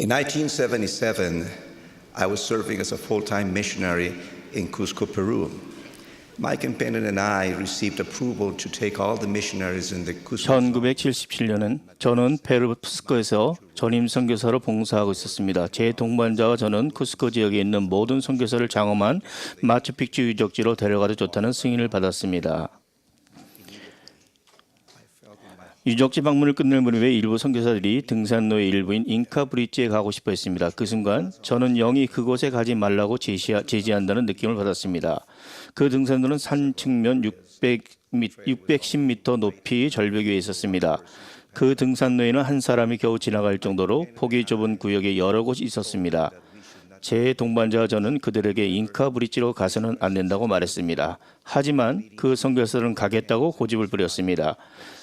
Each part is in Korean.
In 1977, I was serving as a full-time missionary in Cusco, Peru. My companion and I received approval to take all the missionaries in the Cusco. 1977년은 저는 페루 쿠스코에서 전임 선교사로 봉사하고 있었습니다. 제 동반자와 저는 쿠스코 지역에 있는 모든 선교사를 장엄한 마추픽추 유적지로 데려가도 좋다는 승인을 받았습니다. 유적지 방문을 끝낼 무렵에 일부 선교사들이 등산로의 일부인 잉카 브릿지에 가고 싶어 했습니다. 그 순간 저는 영이 그곳에 가지 말라고 제지한다는 느낌을 받았습니다. 그 등산로는 산 측면 610m 높이 절벽 위에 있었습니다. 그 등산로에는 한 사람이 겨우 지나갈 정도로 폭이 좁은 구역에 여러 곳이 있었습니다. 제 동반자와 저는 그들에게 잉카 브릿지로 가서는 안 된다고 말했습니다. 하지만 그 선교사들은 가겠다고 고집을 부렸습니다.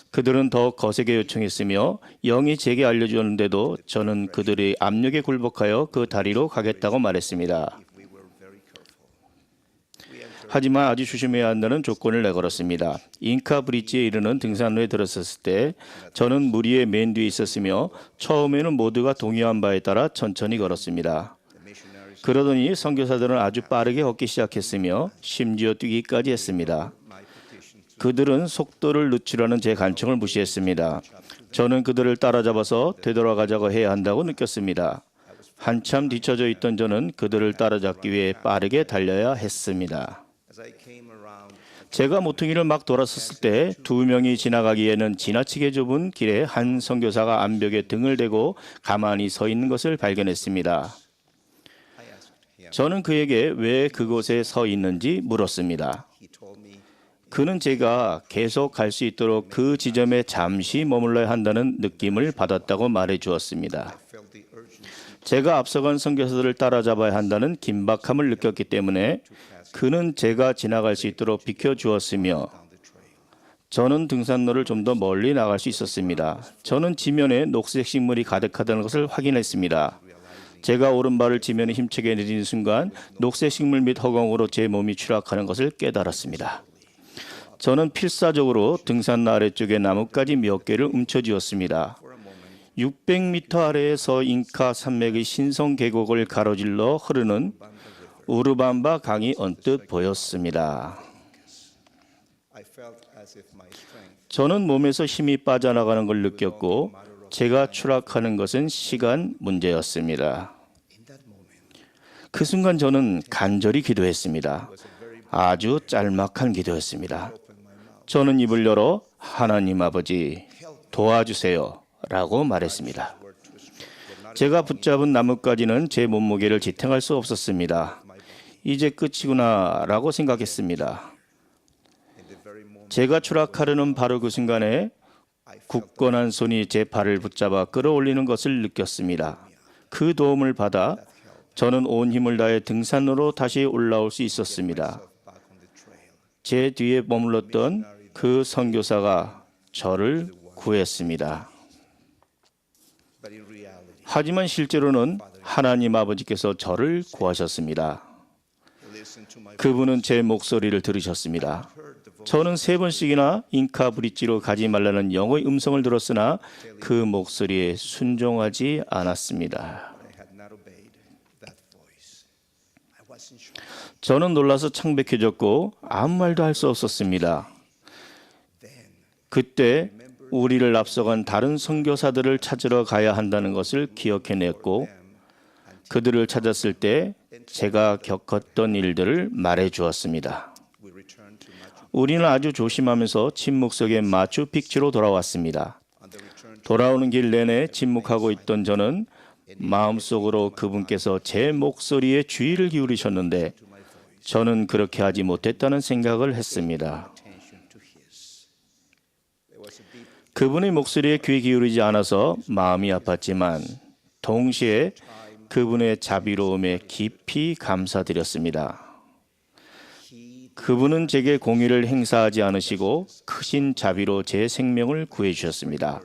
그들은 더 거세게 요청했으며 영이 제게 알려주었는데도 저는 그들의 압력에 굴복하여 그 다리로 가겠다고 말했습니다. 하지만 아주 조심해야 한다는 조건을 내걸었습니다. 잉카 브릿지에 이르는 등산로에 들어섰을 때 저는 무리의 맨 뒤에 있었으며 처음에는 모두가 동의한 바에 따라 천천히 걸었습니다. 그러더니 선교사들은 아주 빠르게 걷기 시작했으며 심지어 뛰기까지 했습니다. 그들은 속도를 늦추라는 제 간청을 무시했습니다. 저는 그들을 따라잡아서 되돌아가자고 해야 한다고 느꼈습니다. 한참 뒤처져 있던 저는 그들을 따라잡기 위해 빠르게 달려야 했습니다. 제가 모퉁이를 막 돌아섰을 때 두 명이 지나가기에는 지나치게 좁은 길에 한 선교사가 암벽에 등을 대고 가만히 서 있는 것을 발견했습니다. 저는 그에게 왜 그곳에 서 있는지 물었습니다. 그는 제가 계속 갈 수 있도록 그 지점에 잠시 머물러야 한다는 느낌을 받았다고 말해 주었습니다. 제가 앞서간 선교사들을 따라잡아야 한다는 긴박함을 느꼈기 때문에 그는 제가 지나갈 수 있도록 비켜주었으며 저는 등산로를 좀 더 멀리 나갈 수 있었습니다. 저는 지면에 녹색 식물이 가득하다는 것을 확인했습니다. 제가 오른발을 지면에 힘차게 내리는 순간 녹색 식물 및 허공으로 제 몸이 추락하는 것을 깨달았습니다. 저는 필사적으로 등산로 아래쪽에 나뭇가지 몇 개를 움켜쥐었습니다. 600m 아래에서 잉카 산맥의 신성 계곡을 가로질러 흐르는 우르밤바 강이 언뜻 보였습니다. 저는 몸에서 힘이 빠져나가는 걸 느꼈고 제가 추락하는 것은 시간 문제였습니다. 그 순간 저는 간절히 기도했습니다. 아주 짤막한 기도였습니다. 저는 입을 열어 하나님 아버지 도와주세요 라고 말했습니다. 제가 붙잡은 나뭇가지는 제 몸무게를 지탱할 수 없었습니다. 이제 끝이구나 라고 생각했습니다. 제가 추락하려는 바로 그 순간에 굳건한 손이 제 발을 붙잡아 끌어올리는 것을 느꼈습니다. 그 도움을 받아 저는 온 힘을 다해 등산로로 다시 올라올 수 있었습니다. 제 뒤에 머물렀던 그 선교사가 저를 구했습니다. 하지만 실제로는 하나님 아버지께서 저를 구하셨습니다. 그분은 제 목소리를 들으셨습니다. 저는 3번씩이나 잉카 브릿지로 가지 말라는 영의 음성을 들었으나 그 목소리에 순종하지 않았습니다. 저는 놀라서 창백해졌고 아무 말도 할 수 없었습니다. 그때 우리를 앞서간 다른 선교사들을 찾으러 가야 한다는 것을 기억해냈고 그들을 찾았을 때 제가 겪었던 일들을 말해 주었습니다. 우리는 아주 조심하면서 침묵 속의 마추픽추로 돌아왔습니다. 돌아오는 길 내내 침묵하고 있던 저는 마음속으로 그분께서 제 목소리에 주의를 기울이셨는데 저는 그렇게 하지 못했다는 생각을 했습니다. 그분의 목소리에 귀 기울이지 않아서 마음이 아팠지만 동시에 그분의 자비로움에 깊이 감사드렸습니다. 그분은 제게 공의를 행사하지 않으시고 크신 자비로 제 생명을 구해주셨습니다.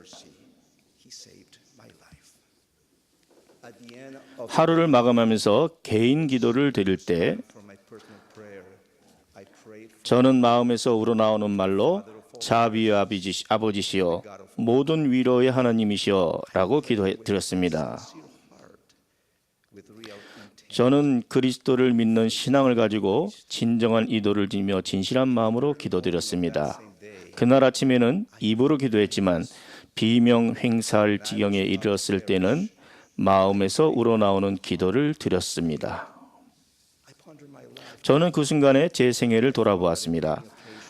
하루를 마감하면서 개인 기도를 드릴 때 저는 마음에서 우러나오는 말로 자비의 아버지시여 모든 위로의 하나님이시여 라고 기도드렸습니다. 저는 그리스도를 믿는 신앙을 가지고 진정한 의도를 지니며 진실한 마음으로 기도드렸습니다. 그날 아침에는 입으로 기도했지만 비명 횡사할 지경에 이르렀을 때는 마음에서 우러나오는 기도를 드렸습니다. 저는 그 순간에 제 생애를 돌아보았습니다.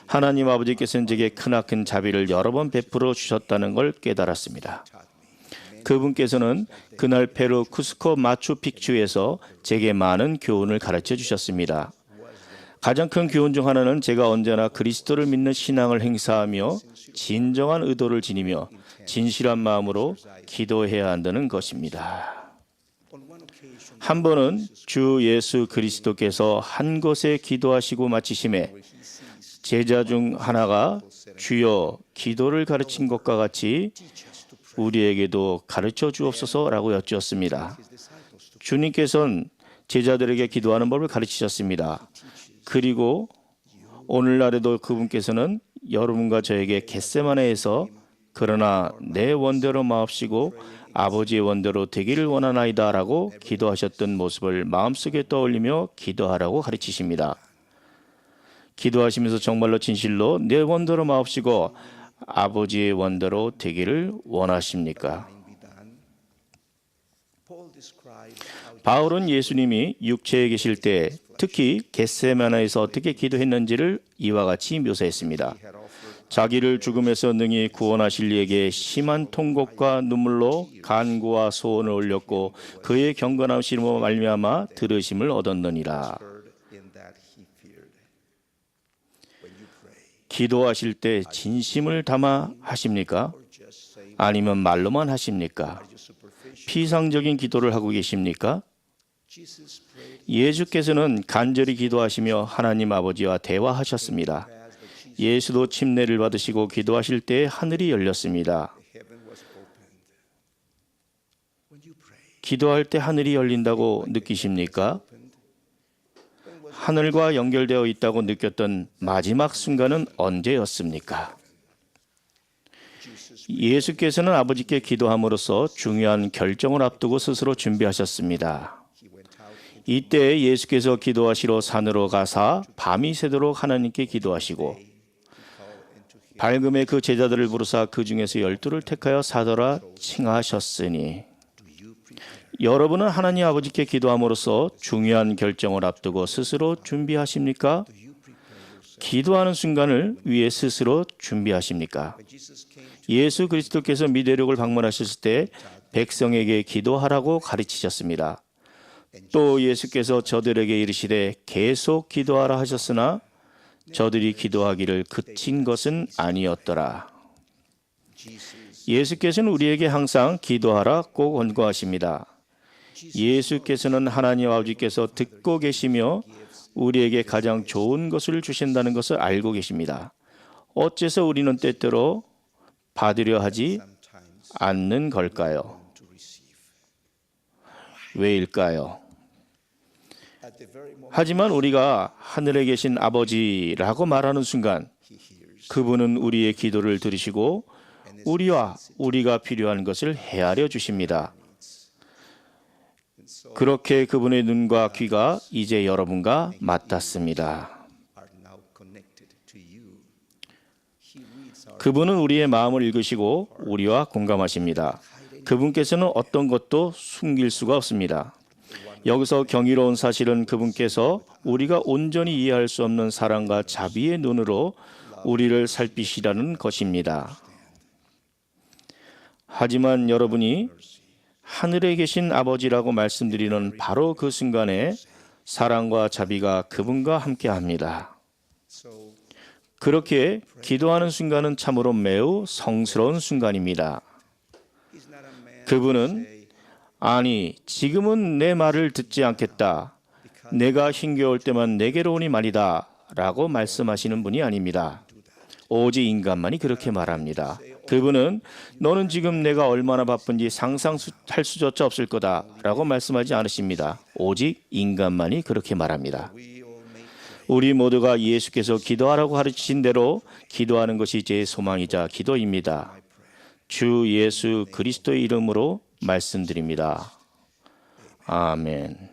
하나님 아버지께서는 제게 크나큰 자비를 여러 번 베풀어 주셨다는 걸 깨달았습니다. 그분께서는 그날 페루 쿠스코 마추픽추에서 제게 많은 교훈을 가르쳐 주셨습니다. 가장 큰 교훈 중 하나는 제가 언제나 그리스도를 믿는 신앙을 행사하며 진정한 의도를 지니며 진실한 마음으로 기도해야 한다는 것입니다. 한 번은 주 예수 그리스도께서 한 곳에 기도하시고 마치심에 제자 중 하나가 주여 기도를 가르친 것과 같이 우리에게도 가르쳐 주옵소서라고 여쭈었습니다. 주님께서는 제자들에게 기도하는 법을 가르치셨습니다. 그리고 오늘날에도 그분께서는 여러분과 저에게 겟세마네에서 그러나 내 원대로 마옵시고 아버지의 원대로 되기를 원하나이다 라고 기도하셨던 모습을 마음속에 떠올리며 기도하라고 가르치십니다. 기도하시면서 정말로 진실로 내 원대로 마옵시고 아버지의 원대로 되기를 원하십니까? 바울은 예수님이 육체에 계실 때 특히 겟세마네에서 어떻게 기도했는지를 이와 같이 묘사했습니다. 자기를 죽음에서 능히 구원하실 이에게 심한 통곡과 눈물로 간구와 소원을 올렸고 그의 경건하심으로 말미암아 들으심을 얻었느니라. 기도하실 때 진심을 담아 하십니까? 아니면 말로만 하십니까? 피상적인 기도를 하고 계십니까? 예수께서는 간절히 기도하시며 하나님 아버지와 대화하셨습니다. 예수도 침례를 받으시고 기도하실 때 하늘이 열렸습니다. 기도할 때 하늘이 열린다고 느끼십니까? 하늘과 연결되어 있다고 느꼈던 마지막 순간은 언제였습니까? 예수께서는 아버지께 기도함으로써 중요한 결정을 앞두고 스스로 준비하셨습니다. 이때 예수께서 기도하시러 산으로 가사 밤이 새도록 하나님께 기도하시고 밝음에 그 제자들을 부르사 그 중에서 12를 택하여 사도라 칭하셨으니 여러분은 하나님 아버지께 기도함으로써 중요한 결정을 앞두고 스스로 준비하십니까? 기도하는 순간을 위해 스스로 준비하십니까? 예수 그리스도께서 미대륙을 방문하셨을 때 백성에게 기도하라고 가르치셨습니다. 또 예수께서 저들에게 이르시되 계속 기도하라 하셨으나 저들이 기도하기를 그친 것은 아니었더라. 예수께서는 우리에게 항상 기도하라 꼭 권고하십니다. 예수께서는 하나님 아버지께서 듣고 계시며 우리에게 가장 좋은 것을 주신다는 것을 알고 계십니다. 어째서 우리는 때때로 받으려 하지 않는 걸까요? 왜일까요? 하지만 우리가 하늘에 계신 아버지라고 말하는 순간 그분은 우리의 기도를 들으시고 우리가 필요한 것을 헤아려 주십니다. 그렇게 그분의 눈과 귀가 이제 여러분과 맞닿습니다. 그분은 우리의 마음을 읽으시고 우리와 공감하십니다. 그분께서는 어떤 것도 숨길 수가 없습니다. 여기서 경이로운 사실은 그분께서 우리가 온전히 이해할 수 없는 사랑과 자비의 눈으로 우리를 살피시라는 것입니다. 하지만 여러분이 하늘에 계신 아버지라고 말씀드리는 바로 그 순간에 사랑과 자비가 그분과 함께합니다. 그렇게 기도하는 순간은 참으로 매우 성스러운 순간입니다. 그분은 아니 지금은 내 말을 듣지 않겠다. 내가 힘겨울 때만 내게로 오니 말이다 라고 말씀하시는 분이 아닙니다. 오직 인간만이 그렇게 말합니다. 그분은 너는 지금 내가 얼마나 바쁜지 상상할 수조차 없을 거다 라고 말씀하지 않으십니다. 오직 인간만이 그렇게 말합니다. 우리 모두가 예수께서 기도하라고 가르치신 대로 기도하는 것이 제 소망이자 기도입니다. 주 예수 그리스도의 이름으로 말씀드립니다. 아멘.